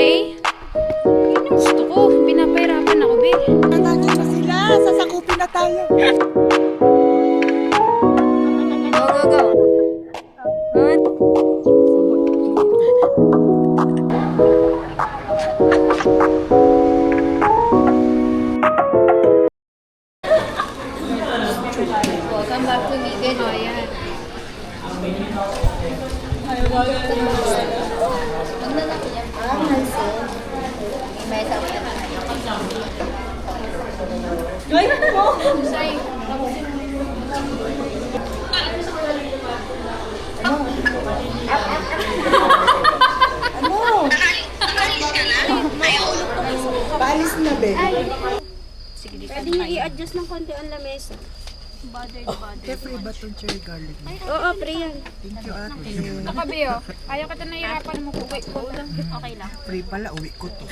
Okay? Yun yung gusto ko. Pinapahirapan ako, be. Nandiyan na sila. Sasakupin na tayo. Go, go, go. Good. Welcome back to Miguel. O, ayan. Ano? Paalis na, be. Pwede niyo i-adjust ng konti ang lamesa. Jeffrey ba itong cherry garlic? Oo, pre yan. Thank you, ate. Nakabi, oh. Ayaw ka nahihirapan mo po. Wait, hold on. Okay lang. Free pala, uwi ko to.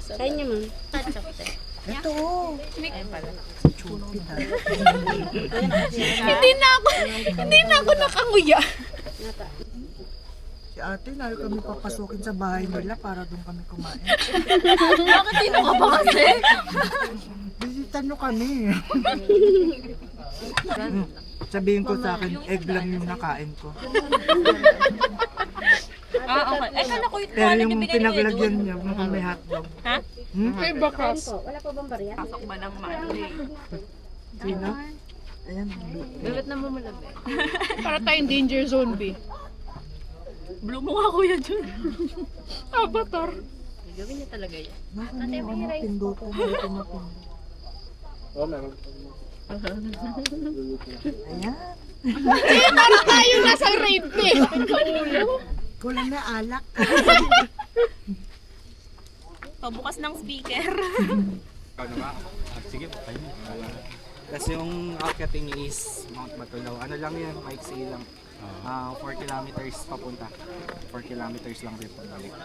Sa inyo, ma'am. Ito, oh. Chupit, ha? Hindi na ako nakanguya. Si ate, nayo kami papasukin sa bahay nila para doon kami kumain. Bakit sino ka ba kasi? Bisita nyo kami. Sabihin ko sa akin, egg lang yung nakain ko. Okay. Eh, kala ko Pero yung pinaglagyan niya, mukhang may hotdog. Ha? May bakas. Wala pa bang barya? Pasok ba ng mali? Sino? Ayan. Dalat na mo malabi. Para tayong danger zone, B. Blue mo nga kuya dyan. Avatar. Gawin niya talaga yan. Pindutan. Ayan. Parang tayo nasa rape, eh. Kulang na alak. Pabukas ng speaker. Sige, tayo. Kasi yung outcutting is Mount Matulaw. Ano lang yan, maiksi lang. 4 kilometers papunta. 4 kilometers lang din pabalik.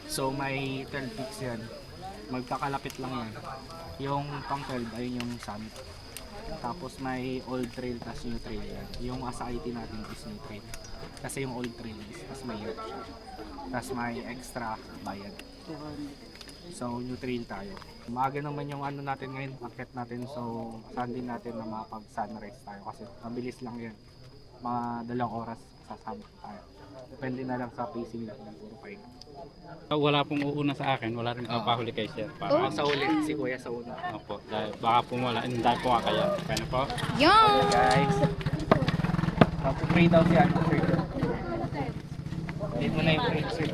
So may 12 peaks yan. Magkakalapit lang yan. Yung pang 12 ayun yung summit. Tapos may old trail tas new trail yan. Yung asa IT natin is new trail. Kasi yung old trail is mas mahirap siya. Tas may extra bayad. So new trail tayo. Maaga naman yung ano natin ngayon, akit natin. So saan din natin na makapag sunrise tayo kasi mabilis lang yan. Mga 2 oras sasama tayo. Depende na lang sa pacing natin ng puro pahinga. Wala pong uuna sa akin, wala rin pahuli kay sir. Para Sa uli, si Kuya sa una. Opo, dahil baka po wala, hindi po nga kaya. Kaya po. Yan! Guys, mag-pray daw si Ano Sir. Need mo na yung pray sir.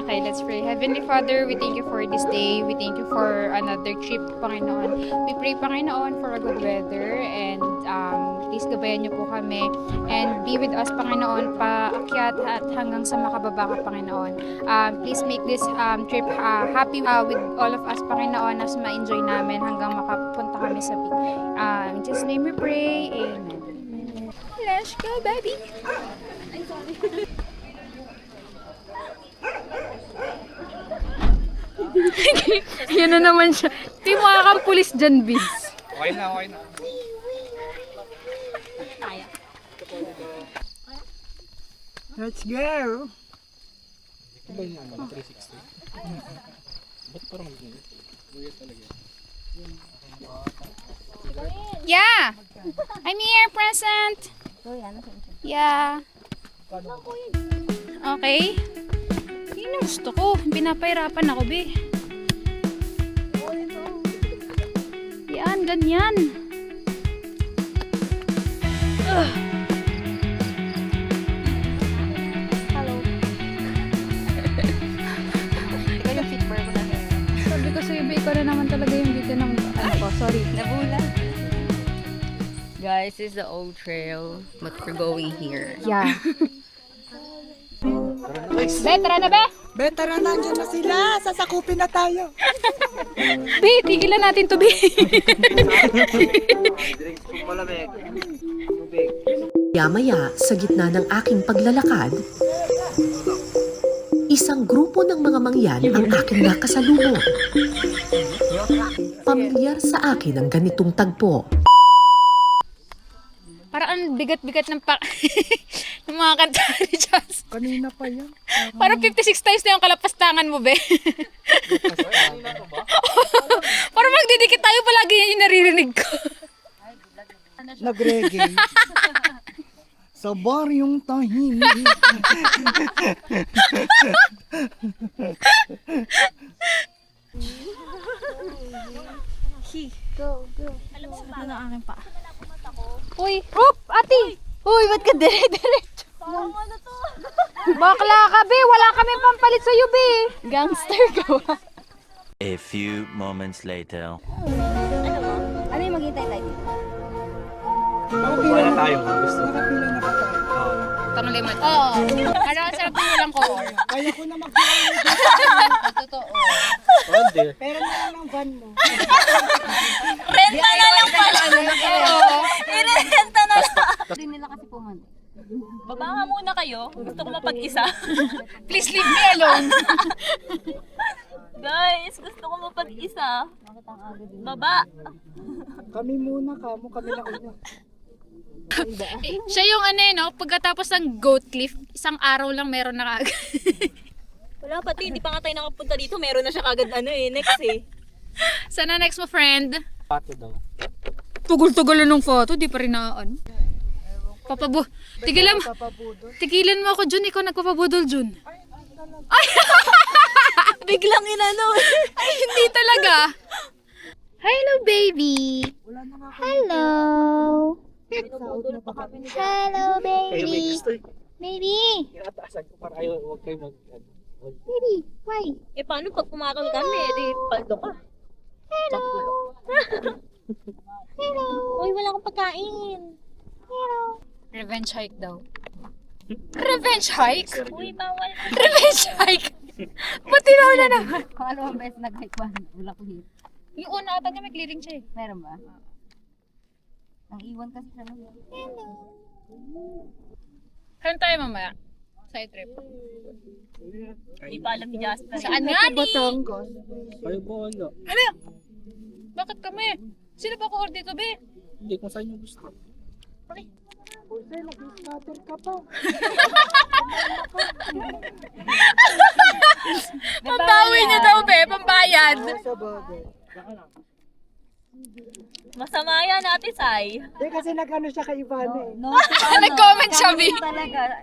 Okay, let's pray. Heavenly Father, we thank you for this day. We thank you for another trip, Panginoon. We pray, Panginoon, for a good weather and please gabayan niyo po kami and be with us, Panginoon, paakyat at hanggang sa makababa ka, Panginoon. Please make this trip happy with all of us, Panginoon, as ma-enjoy namin hanggang makapunta kami sa peak. In Jesus' name we pray. Amen. Let's go, baby! Yan na naman siya. Di mo kang pulis dyan, bis. Okay na, okay na. Let's go. Ito ba yung ano, 360? Ba't parang weird talaga? Yeah! I'm here, present! Yeah. Okay. Yun yung gusto ko. Pinapahirapan ako, be. Yan, ganyan. Hello. Ikaw yung fit for ko na. Sabi ko sa'yo, be, ikaw na naman talaga yung video ng ano ko. Sorry. Nabula. Guys, this is the old trail, but we're going here. Yeah. Be, tara na, be! Be, tara, nandiyan na sila. Sasakupin na tayo. Be, tigilan natin to, be. Maya-maya, sa gitna ng aking paglalakad, isang grupo ng mga mangyan ang aking nakasalubong. Pamilyar sa akin ang ganitong tagpo. Parang ang bigat-bigat ng ng mga kanta ni Jazz. Kanina pa yan. Parang 56 times na yung kalapastangan mo, be. Parang magdidikit tayo palagi yan yung naririnig ko. Nag-reggae. Sa baryong tahimik. Uy, Rup, ate! Uy, ba't ka dire-diretso? Bakla ka, be. Wala kami pampalit sa'yo, be. Gangster ka ba? A few moments later. Ano yung maghintay tayo? Wala tayo kung gusto. Nakapila na ka tayo. Tanong lemon. Oo. Ano ang sarap ng walang color? Kaya ko na mag-iwan. Totoo. Pwede. Pero na lang ang van mo. Renta na lang pala. Oo. Irenta na lang. Hindi nila kasi pumunta. Baba nga muna kayo. Gusto ko mapag-isa. Please leave me alone. Guys, gusto ko mapag-isa. Baba. Kami muna, kami na una. Siya yung ano no, pagkatapos ng Goat Cliff, isang araw lang meron na kagad. Wala pati, hindi pa nga tayo nakapunta dito. Meron na siya kagad next eh. Sana next mo, friend. Pato daw. Tugol-tugulan ng photo, di pa rin na ano. Tigilan mo. Tigilan mo ako, Jun. Ikaw nagpapabudol, Jun. Ay! Biglang inano. Ay, hindi talaga. Hello, baby. Hello. Hello, Kayo may baby. gusto eh. Baby. Kinataasan ko para ayaw, huwag kayo mag... Baby, why? Eh paano pag pumakal kami? Di paldo ka. Hello. Hello. Uy, wala akong pagkain. Hello. Revenge hike daw. Revenge hike? Uy, bawal. Revenge hike? Ba't tinaw na naman? Kung ano ang best nag-hike ba? Wala ko hit. Yung una ata niya may clearing siya eh. Meron ba? Ang iwan kasi siya. Kaya tayo mamaya? Side trip. Hindi pa alam ni Jasper. Saan nga ni? Batangas. Kayo po, ano? Ano? Bakit kami? Sino ba ko dito, be? Hindi kung saan nyo gusto. Jose, nag-scatter ka pa. Pambawi niya daw, be. Pambayad. Sa bagay. Masama yan, Ate Sai. Hindi kasi nag-ano siya kay Ivana eh. No, Nag-comment siya, be. talaga.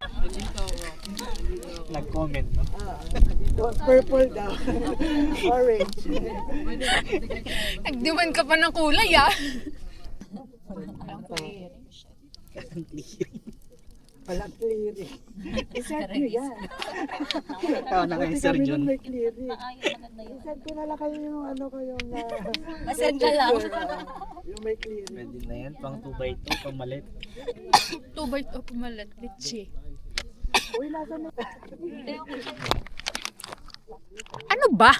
Nag-comment, no? Purple daw. Orange. Nagdiman ka pa ng kulay, ah. Walang clearing. I-set nyo yan. Ikaw na kayo, Sir Kami Jun. nun may clearing. Ay, maganda yun. I-set ko na lang kayo yung ano ko yung... Masend ka lang. yung may clearing. Pwede na yan, pang 2x2, pang malit. 2x2 pumalat, bitchy. Uy, nasa na. Ano ba?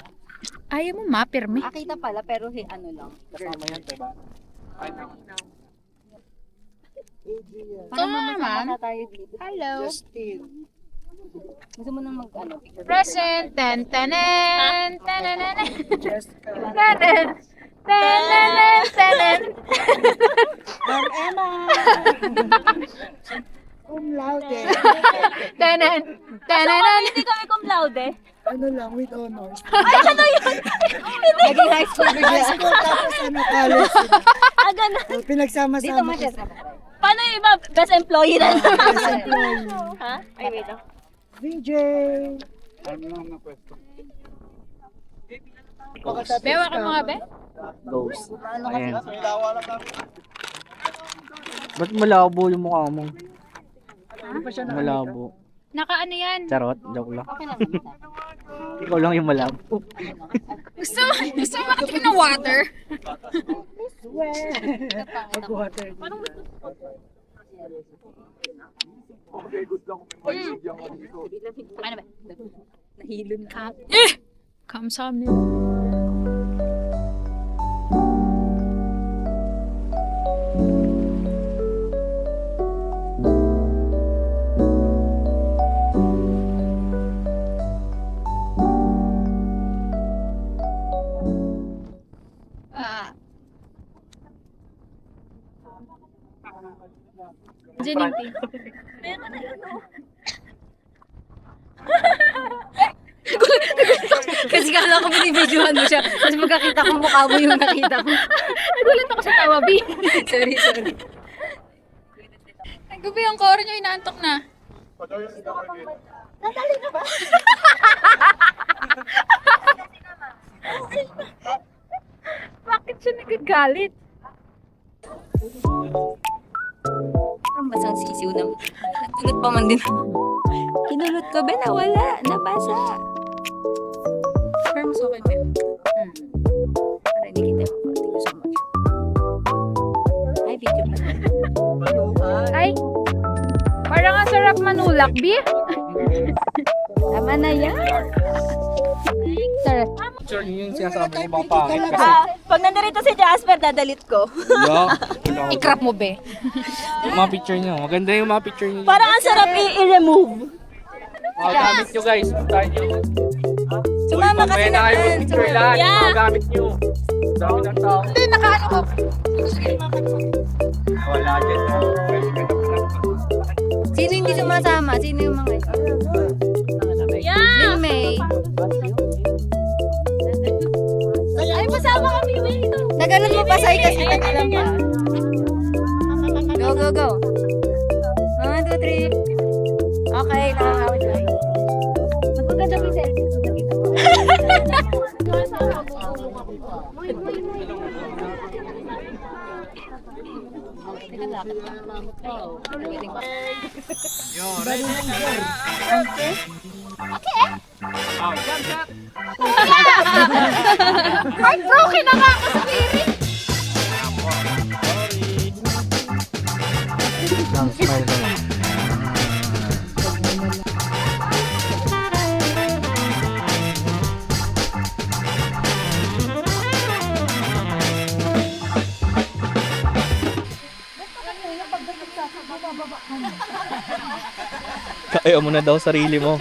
Ayaw mo mapirme. Akita pala, pero ano lang. Kasama yan, diba? Adrian. Ito naman. tayo dito. Hello. Justin. Gusto mo nang picture? Present. Ten, tenen. Tenenen. Jessica. Tenen. Tenenen. Tenen. Ma'am Emma. Cum laude. Tenen. Tenenen. Hindi kami cum laude. Ano lang, with honors. Naging high school High school tapos ano, college. ganun. So, pinagsama-sama ko. Paano yung iba? Best employee na lang. Best employee. Ha? Ay, wait lang. VJ. Bewa ka mga be? Ghost. Ayan. Ba't malabo yung mukha mo? Malabo. Naka ano yan? Charot, joke lang. Ikaw lang yung malabo. Gusto mo makatingin ng water? Mag-water. Ano ba? Nahilo na. Come sa amin. Imagining thing. Pero na ano. Kasi kala ko binibidyohan mo siya. Tapos pagkakita ko mukha mo yung nakita ko. Nagulat ako sa tawa, B. Sorry. Ay, gabi ang core nyo, inaantok na. Nadali ka ba? Bakit siya nagagalit? Ang basang sisiw na. Nagtulot pa man din. Kinulot ko, be, nawala. Nabasa. Pero mas okay ba yun? Para hindi kita yung thank you so much. Ay, video pa. Ay, parang ang sarap manulak, B. Tama na yan. Sarap. Picture niyo yung sinasabi ko mga pangit kasi. Pag nandito si Jasper, dadalit ko. I-crop mo, be. Yung mga picture niyo, maganda yung mga picture niyo. Parang ang sarap i-remove. Mga gamit niyo guys, puntahan niyo. Sumama kasi Mamaya na kayo naman. picture lahat, yung mga gamit niyo. Dami ng tao. Hindi, nakaano ko. Wala dyan. Sino hindi sumasama? Sino yung mga Yeah! Lin May. Ay, pasama kami. Wait, ito. Nagalan mo pa sa'yo kasi alam pa. Go, go, go. 1, 2, 3. Okay, nakakawit na. Magpaganda mo yung selfie. Nakita ko. Heartbroken na nga ako sa Mary. Kaya mo na daw sarili mo.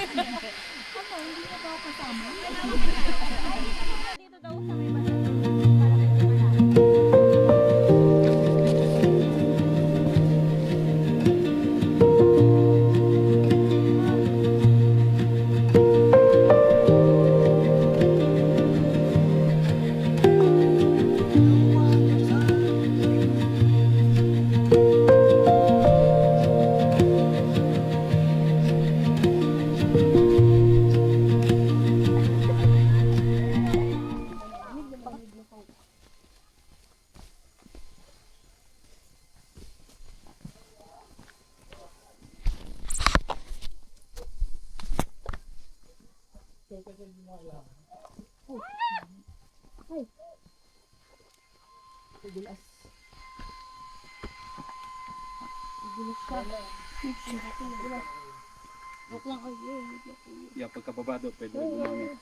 Yeah, pagkababado, pwede rin gumamit.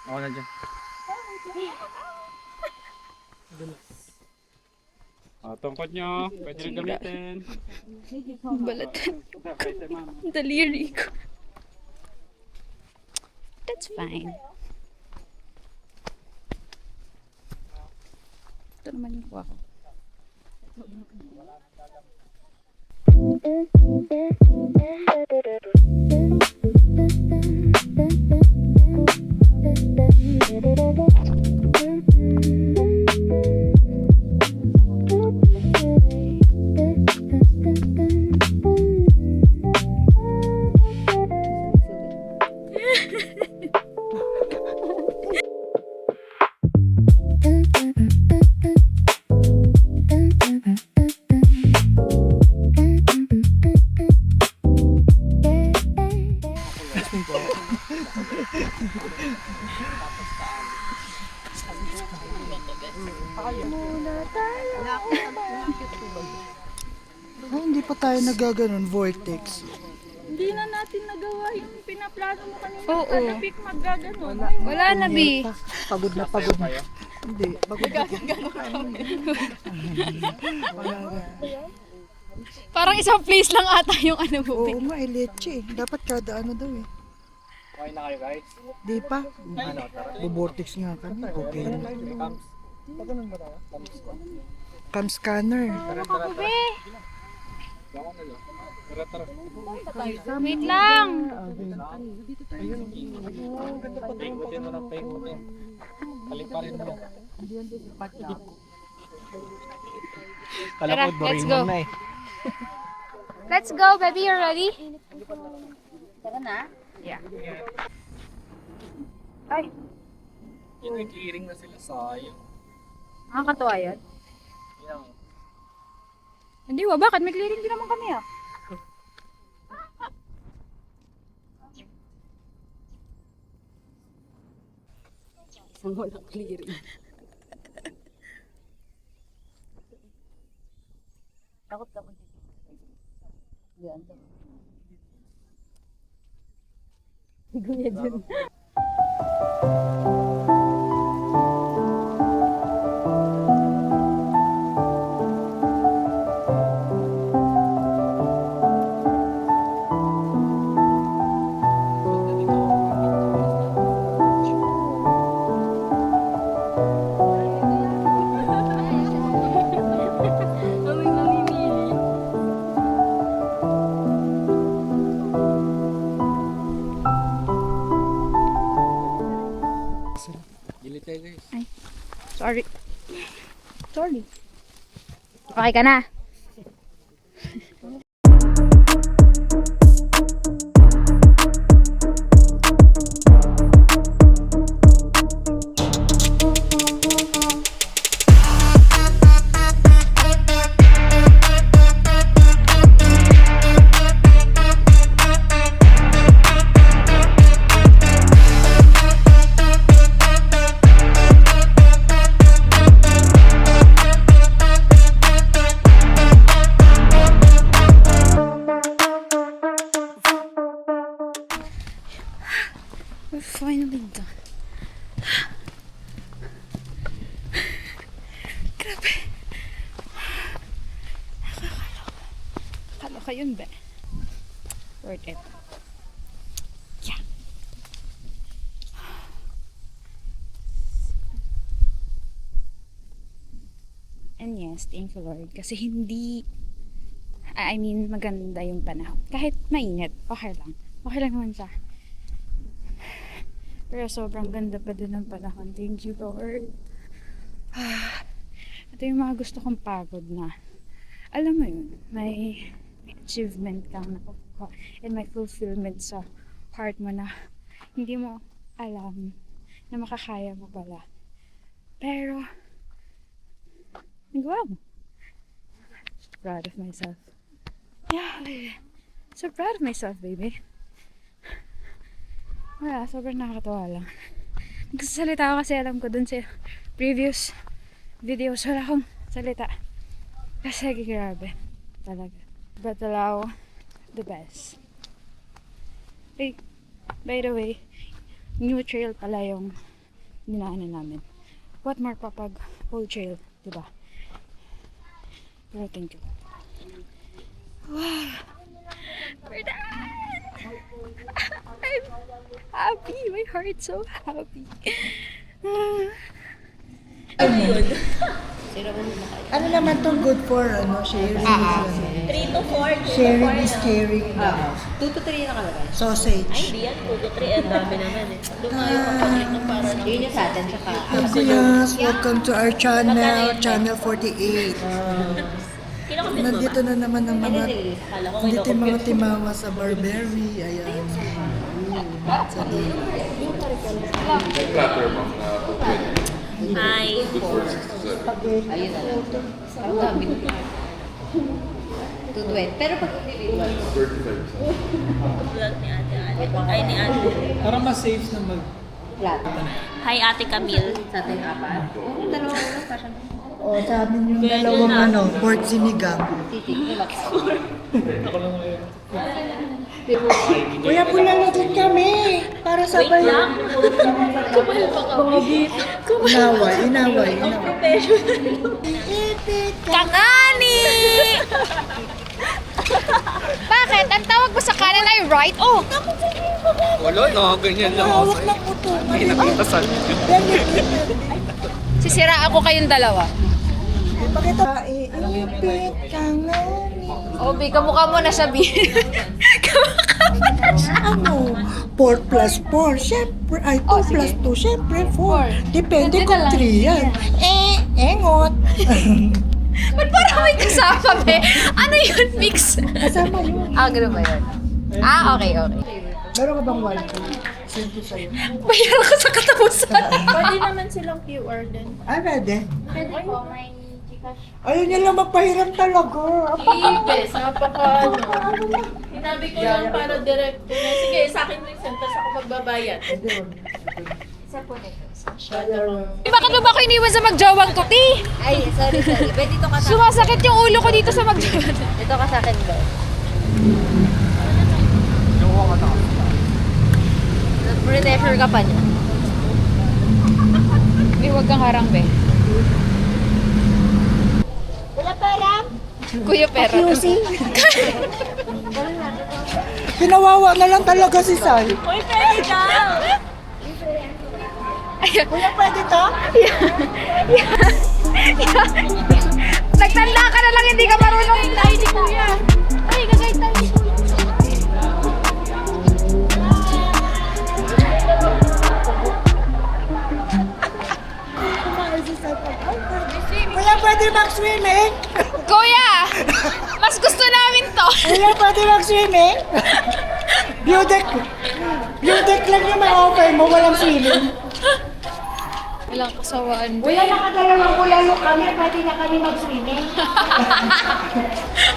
Ako na dyan. Tungkod nyo, pwede rin gamitin. Balatan. Pwede, mama. Daliri ko. That's fine. Ito naman yung kuha ko. Ay, hindi pa tayo nagaganon, vortex. Hindi na natin nagawa yung pinaplano mo kanina. Oo. Kada week maggaganon. Wala na, B. Pagod na pagod na. Hindi, pagod na. Parang isang place lang ata yung ano mo, B. Oo nga, leche. Dapat kada ano daw eh. Okay na kayo guys? Di pa. Ano, tara. Bubortex nga kami. Okay na. Pagkanon ba tayo? Cam scanner. Tara, tara, tara. Wait lang! Paikutin mo ng paikutin. Paliparin mo. Kala Tara, ko let's Doraemon go. na eh. Let's go, baby. You ready? Tara na. Yeah. Ay, Yung nag-iiring na sila sayang. nakakatawa yan. Hindi, bakit? May clearing din naman kami ah. Isang walang clearing. Takot ka mag yan. Guya dyan. Gili tayo guys. Sorry. Sorry. Okay ka na? We're finally done. Grabe. Nakakaloka yun ba? Worth it. Yeah. And yes, thank you Lord. Kasi maganda yung panahon. Kahit mainit, okay lang. Okay lang naman siya. Pero sobrang ganda pa din ng panahon. Thank you, Lord. Ito yung mga gusto kong pagod na. Alam mo yun, may achievement kang nakukuha and may fulfillment sa heart mo na hindi mo alam na makakaya mo pala. Pero, nagawa mo. Proud of myself. Yeah, baby. So proud of myself, baby. Wala, sobrang nakakatawa lang. Nagsasalita ako kasi alam ko dun sa previous videos. Wala akong salita. Kasi grabe. Talaga. But allow the best. Hey, by the way, new trail pala yung dinaanan namin. What more papag old trail, diba? Pero thank you. Wow! We're done! I'm happy. My heart's so happy. Ano naman to good for sharing? 3 to 4. Sharing is caring. 2 to 3 nakalagay. Sausage. Hindi yan, 2 to 3. Ang dami naman eh. Lumayo ka pa dito para lang. Yun yung sa atin, tsaka Yes, welcome to our channel, Channel 48. Kinakabit mo Nandito na naman ang mga Akala ko nandito yung mga timawa sa Barberry. Ayan. Sa day. Hi. ayun na lang. Parang dami. 220. Pero pag individual, Vlog ni Ate Ali. Ay, ni Ate. Para mas safe na mag... flat. Hi, Ate Camille. Sa ating apat. Oo, dalawa ko lang. Passion. O, sa amin yung dalawang pork sinigang. Titik. Relax. Kuya, pulalatin kami! Para Wait sabay. lang. Kumain pa kami. Inaway. Kakani! Bakit? Ang tawag mo sa kanan ay right? Oh! Wala na, ganyan lang ako sa'yo. May nakita sa Sisira ako kayong dalawa. Bakit iipit ka nga? Obi, kamukha mo na siya, B. Ano? 4 plus 4, syempre. Ay, 2 plus 2, syempre 4. Depende kung 3 yan. Engot. Ba't parang may kasama, be? Ano yun, mix? Kasama yun. Ganun ba yun? Okay. Meron ka bang wifi? Send ko sa'yo. Bayaran ko sa katapusan. Pwede naman silang QR din. Ay, pwede. Pwede po, may Gcash. Ayun nila magpahiram talaga. Ibes, napaka Sinabi ko lang para direct. Sige, sa akin rin send, tapos ako magbabayad. Isa po nito. Bakit mo ba ako iniwan sa magjawang tuti? Ay, sorry. Pwede dito ka sa Sumasakit yung ulo ko dito sa magjawang. Dito ka sa akin, be. Pressure ka pa niya. Huwag kang harang, be. Wala parang? Kuya Pera. Pinawawa na lang talaga si Sai. Uy, pwede daw! Kuya, pwede to? Nagtanda ka na lang, hindi ka marunong tayo ni Kuya. Ay, gagay tayo ni Kuya. Kuya, pwede mag-swimming? Kuya! Mas gusto namin to. Kuya, pwede mag-swimming? View deck. View deck lang yung ma-offer mo, walang swimming. Walang kasawaan. Kuya, nakadalawang bulalo kami, pwede na kami mag-swimming.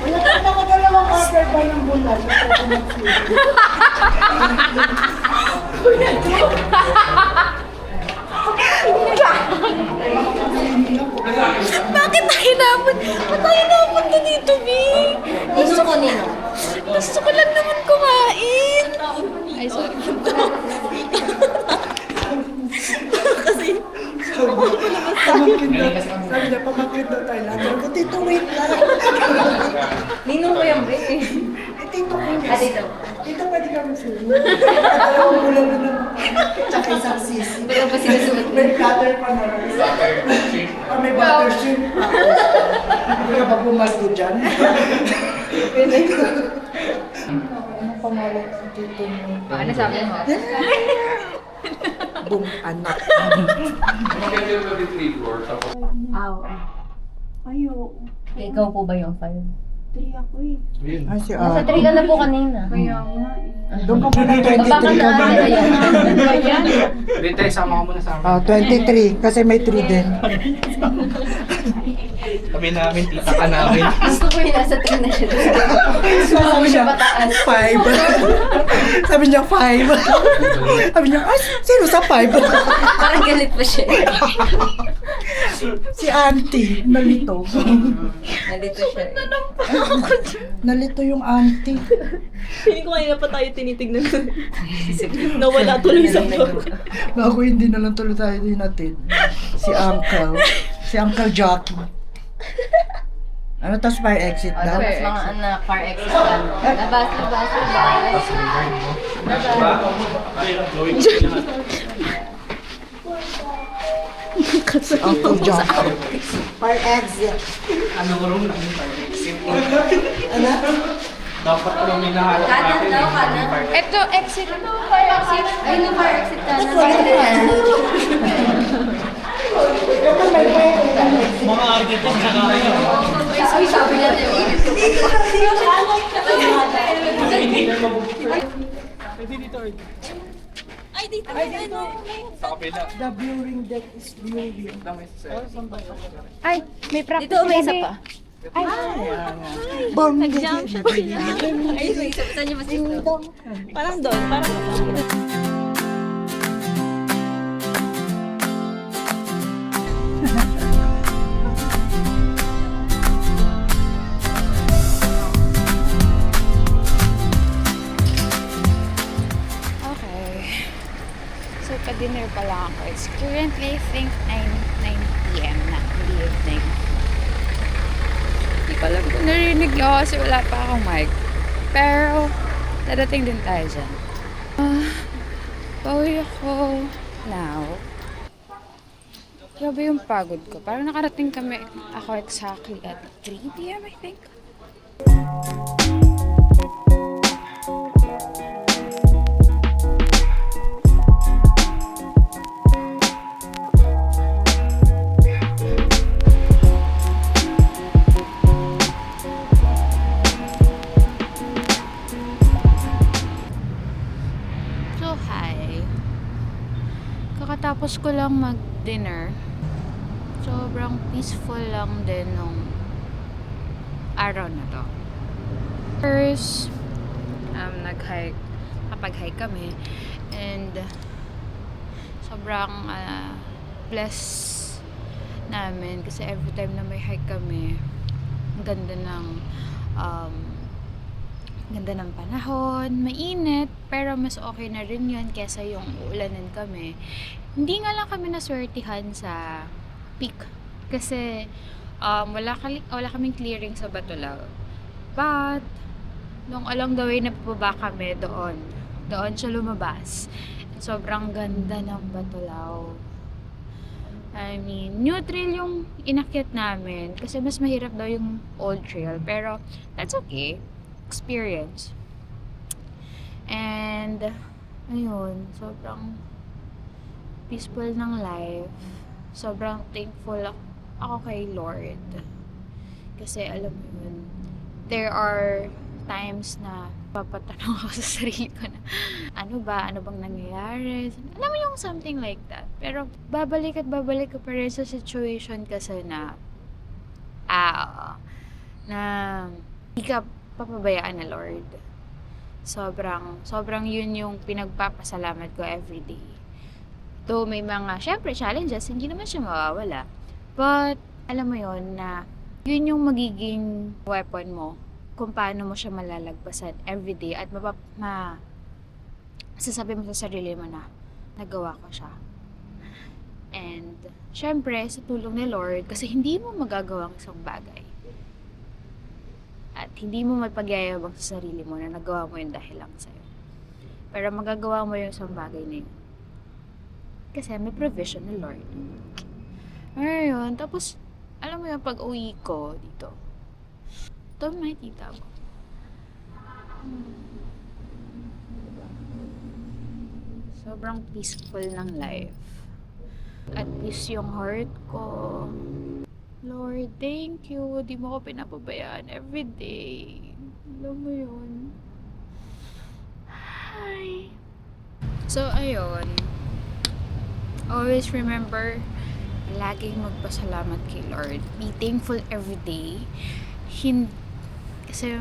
Kuya, nakadalawang order ba ng bulalo? Pwede mag-swimming. Bakit tayo napunta? Ba't tayo napunta dito, B? Gusto ko nino. Gusto ko lang naman kumain. Ay, sorry. Sabi niya, pamangkin daw tayo lahat. Sabi ko, Tito, wait lang. Ninong ko yung be. Tito, Ah, dito. Tito, pwede ka mag-swimming. Nakadalawang bulalo na. Tsaka isang sisi. Pero pa sinusuot. May platter pa na. May butter shrimp pa. Hindi ka ba pumaldo dyan? Anong pangalan ng tito mo? Ano sabi mo? Bung anak. Ayo. Ikaw po ba yung 5? Ay, si Nasa 3 ka na po kanina. Doon ka muna 23 ka muna. Dito, sama ko muna sa amin. 23, kasi may 3 din. Sabi namin, tita ka namin. Gusto ko yung nasa 3 na siya. Sabi niya, 5. Sabi niya, 5. Sabi niya, ay, sino sa 5? Parang galit pa siya. Si auntie, nalito. Nandito siya. Nalito yung auntie. Feeling ko kanina pa tayo tinitignan. Nawala tuloy sa vlog. Bago hindi na lang tuloy tayo din natin. Si Uncle. Si Uncle Jockey. Ano tas fire exit daw? Tapos mga anak, car exit lang. Labas. Si Uncle Jockey. Fire exit. Ano ko rin lang yung exit. Ano? Dapat ko lang minahanap Kanan daw, kanan. Ito, exit. Fire exit. Ay, yung car exit ka na. Mga architect sa kaya. Ay, sabi niya na yun. Ay, dito. Ay, dito. Sa kapila. The viewing deck is viewing. Ay, may practice. Dito, may isa pa. Bang! Ay, may isa pa. Saan niyo mas dito? Parang doon, parang Okay. So, pa-dinner pa lang ako. It's currently, I think, 9 p.m. na in the evening. Hindi ko alam kung narinig nyo kasi wala pa akong mic. Pero, dadating din tayo dyan. Pauwi ako now. Grabe yung pagod ko. Parang nakarating kami ako exactly at 3 p.m. I think. So, hi. Kakatapos ko lang mag-dinner. Sobrang peaceful lang din nung araw na to. First, nag-hike. Kapag-hike kami. And, sobrang blessed namin. Kasi every time na may hike kami, ang ganda ng panahon, mainit, pero mas okay na rin yun kesa yung uulanin kami. Hindi nga lang kami naswertihan sa peak kasi wala kaming clearing sa Batulaw. But, nung along the way na pababa kami doon siya lumabas. Sobrang ganda ng Batulaw. I mean, new trail yung inakyat namin kasi mas mahirap daw yung old trail, pero that's okay. Experience. And ayun, sobrang peaceful ng life. Sobrang thankful ako kay Lord. Kasi alam mo yun, there are times na papatanong ako sa sarili ko na ano bang nangyayari? Alam mo yung something like that. Pero babalik ka pa rin sa situation kasi na hindi ka papabayaan na Lord. Sobrang yun yung pinagpapasalamat ko everyday. Though may mga, syempre, challenges, hindi naman siya mawawala. But, alam mo yun na yun yung magiging weapon mo kung paano mo siya malalagpasan everyday at masasabi mo sa sarili mo na nagawa ko siya. And, syempre, sa tulong ni Lord, kasi hindi mo magagawa ang isang bagay. At hindi mo mapagyayabang sa sarili mo na nagawa mo yun dahil lang sa'yo. Pero magagawa mo yung isang bagay na yun. Kasi may provision ni Lord. Ayun. Tapos, alam mo yung pag-uwi ko dito. Ito may tita ko. Sobrang peaceful ng life. At peace yung heart ko. Lord, thank you. Di mo ko pinapabayaan everyday. Alam mo yun. Hi. So, ayun. Always remember, laging magpasalamat kay Lord. Be thankful everyday. Kasi,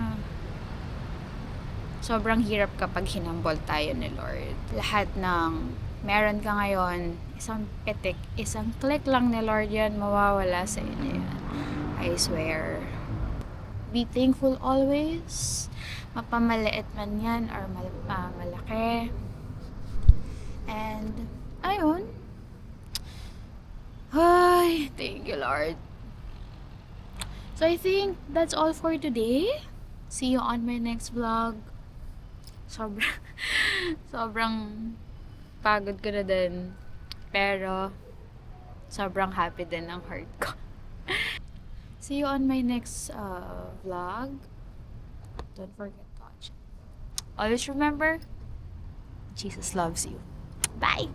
sobrang hirap kapag hinambol tayo ni Lord. Lahat ng meron ka ngayon, isang petik, isang click lang ni Lord yan, mawawala sa inyo yan. I swear. Be thankful always. Mapamaliit man yan or malaki. And, ayun. Ay, thank you, Lord. So, I think that's all for today. See you on my next vlog. Sobrang pagod ko na din. Pero, sobrang happy din ang heart ko. See you on my next vlog. Don't forget to watch it. Always remember, Jesus loves you. Bye!